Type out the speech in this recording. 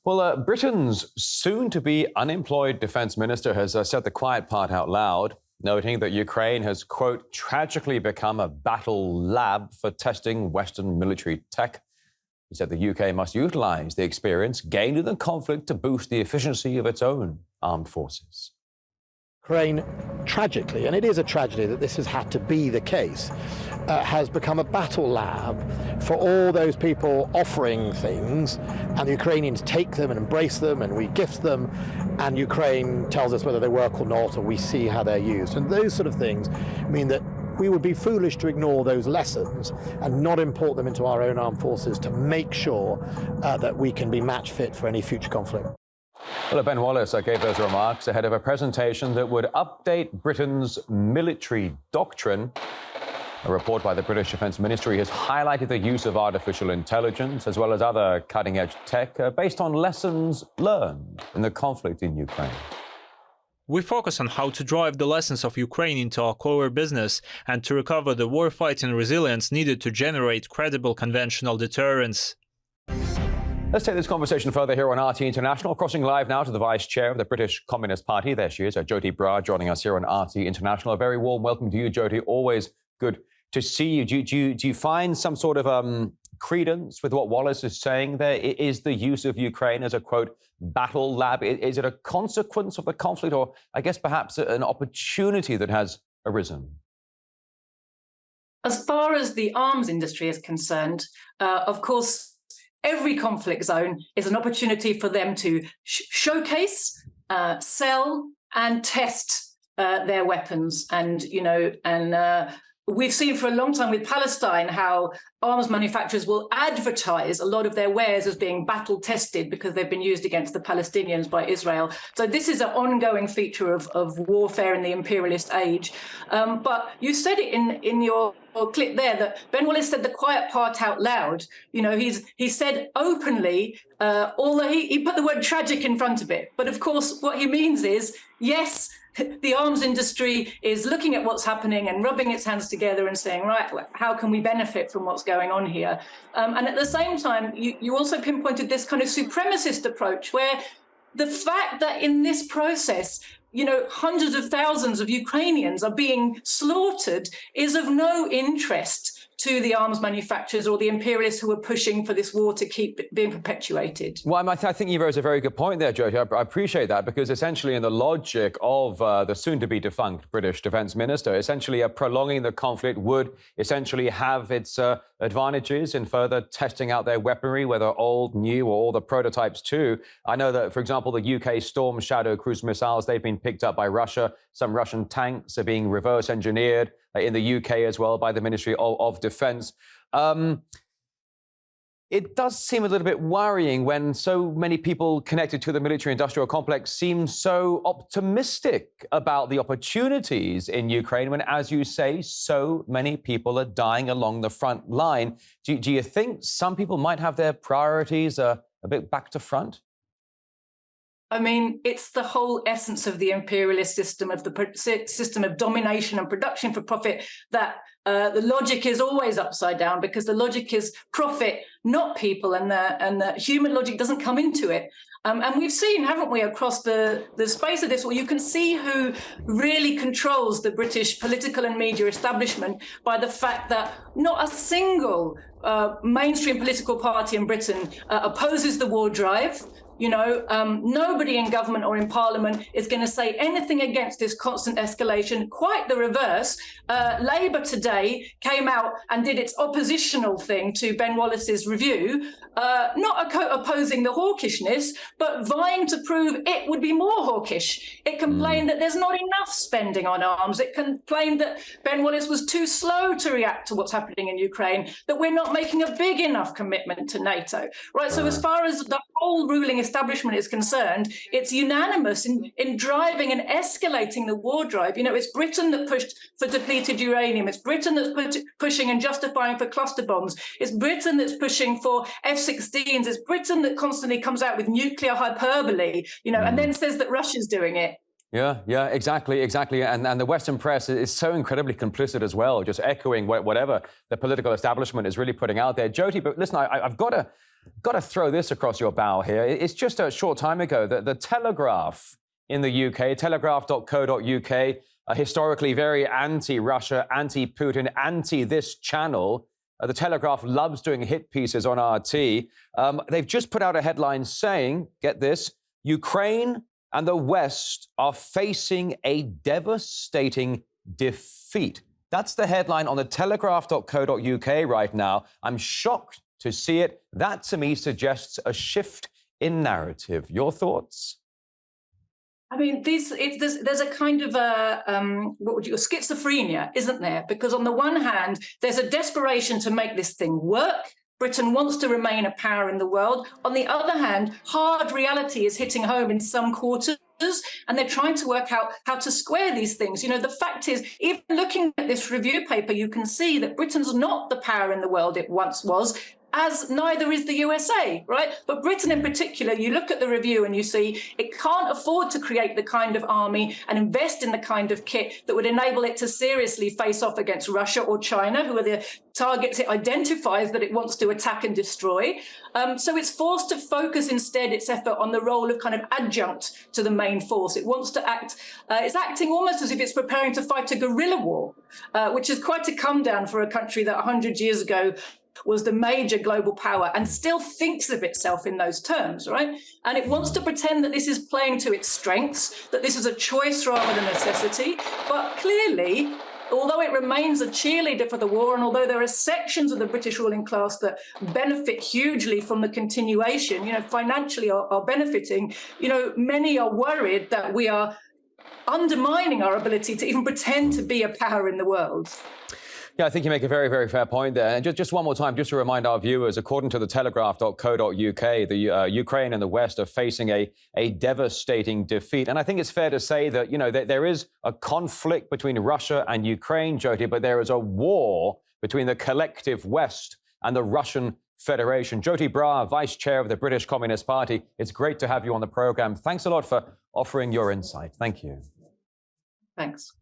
Well, Britain's soon-to-be unemployed defence minister has said the quiet part out loud, noting that Ukraine has, quote, tragically become a battle lab for testing Western military tech. He said the UK must utilise the experience gained in the conflict to boost the efficiency of its own armed forces. Ukraine, tragically, and it is a tragedy that this has had to be the case, has become a battle lab for all those people offering things, and the Ukrainians take them and embrace them, and we gift them, and Ukraine tells us whether they work or not, or we see how they're used. And those sort of things mean that we would be foolish to ignore those lessons and not import them into our own armed forces to make sure that we can be match fit for any future conflict. Well, Ben Wallace gave those remarks ahead of a presentation that would update Britain's military doctrine. A report by the British Defence Ministry has highlighted the use of artificial intelligence as well as other cutting-edge tech based on lessons learned in the conflict in Ukraine. We focus on how to drive the lessons of Ukraine into our core business and to recover the war-fighting resilience needed to generate credible conventional deterrence. Let's take this conversation further here on RT International. Crossing live now to the Vice-Chair of the British Communist Party. There she is, Joti Brar, joining us here on RT International. A very warm welcome to you, Joti. Always good to see you. Do you find some sort of credence with what Wallace is saying there? Is the use of Ukraine as a, quote, battle lab, is it a consequence of the conflict, or I guess perhaps an opportunity that has arisen? As far as the arms industry is concerned, of course, every conflict zone is an opportunity for them to showcase, sell, and test their weapons. And, we've seen for a long time with Palestine how arms manufacturers will advertise a lot of their wares as being battle tested because they've been used against the Palestinians by Israel. So this is an ongoing feature of warfare in the imperialist age. But you said it in your clip there that Ben Wallace said the quiet part out loud. He said openly, although he put the word tragic in front of it. But of course, what he means is, yes, the arms industry is looking at what's happening and rubbing its hands together and saying, right, how can we benefit from what's going on here? And at the same time, you also pinpointed this kind of supremacist approach where the fact that in this process, hundreds of thousands of Ukrainians are being slaughtered is of no interest to the arms manufacturers or the imperialists who are pushing for this war to keep being perpetuated. Well, I think you raise a very good point there, Joti. I appreciate that, because essentially in the logic of the soon-to-be defunct British Defence Minister, essentially prolonging the conflict would essentially have its advantages in further testing out their weaponry, whether old, new, or all the prototypes too. I know that, for example, the UK Storm Shadow cruise missiles, they've been picked up by Russia. Some Russian tanks are being reverse engineered in the UK as well by the Ministry of Defence. It does seem a little bit worrying when so many people connected to the military-industrial complex seem so optimistic about the opportunities in Ukraine when, as you say, so many people are dying along the front line. Do you think some people might have their priorities a bit back to front? I mean, it's the whole essence of the imperialist system, of the system of domination and production for profit, that the logic is always upside down, because the logic is profit, not people, and the human logic doesn't come into it. And we've seen, haven't we, across the space of this, where you can see who really controls the British political and media establishment by the fact that not a single mainstream political party in Britain opposes the war drive. Nobody in government or in parliament is going to say anything against this constant escalation. Quite the reverse. Labour today came out and did its oppositional thing to Ben Wallace's review, not opposing the hawkishness, but vying to prove it would be more hawkish. It complained that there's not enough spending on arms. It complained that Ben Wallace was too slow to react to what's happening in Ukraine, that we're not making a big enough commitment to NATO. Right. So as far as the whole ruling establishment is concerned, it's unanimous in driving and escalating the war drive. It's Britain that pushed for depleted uranium. It's Britain that's pushing and justifying for cluster bombs. It's Britain that's pushing for F-16s. It's Britain that constantly comes out with nuclear hyperbole, and then says that Russia's doing it. Yeah, exactly. And the Western press is so incredibly complicit as well, just echoing whatever the political establishment is really putting out there. Joti, but listen, I've got to Got to throw this across your bow here. It's just a short time ago that the Telegraph in the UK, telegraph.co.uk, historically very anti-Russia, anti-Putin, anti-this channel. The Telegraph loves doing hit pieces on RT. They've just put out a headline saying, get this, Ukraine and the West are facing a devastating defeat. That's the headline on the telegraph.co.uk right now. I'm shocked to see it. That, to me, suggests a shift in narrative. Your thoughts? I mean, there's a kind of schizophrenia, isn't there? Because on the one hand, there's a desperation to make this thing work. Britain wants to remain a power in the world. On the other hand, hard reality is hitting home in some quarters, and they're trying to work out how to square these things. You know, the fact is, even looking at this review paper, you can see that Britain's not the power in the world it once was, as neither is the USA, right? But Britain in particular, you look at the review and you see it can't afford to create the kind of army and invest in the kind of kit that would enable it to seriously face off against Russia or China, who are the targets it identifies that it wants to attack and destroy. So it's forced to focus instead its effort on the role of kind of adjunct to the main force. It wants to act, it's acting almost as if it's preparing to fight a guerrilla war, which is quite a come down for a country that 100 years ago was the major global power and still thinks of itself in those terms, right? And it wants to pretend that this is playing to its strengths, that this is a choice rather than a necessity. But clearly, although it remains a cheerleader for the war, and although there are sections of the British ruling class that benefit hugely from the continuation, you know, financially are benefiting, you know, many are worried that we are undermining our ability to even pretend to be a power in the world. Yeah, I think you make a very, very fair point there. And just one more time, just to remind our viewers, according to the telegraph.co.uk, the Ukraine and the West are facing a devastating defeat. And I think it's fair to say that, you know, there is a conflict between Russia and Ukraine, Joti, but there is a war between the collective West and the Russian Federation. Joti Brar, Vice-chair of the British Communist Party, it's great to have you on the programme. Thanks a lot for offering your insight. Thank you. Thanks.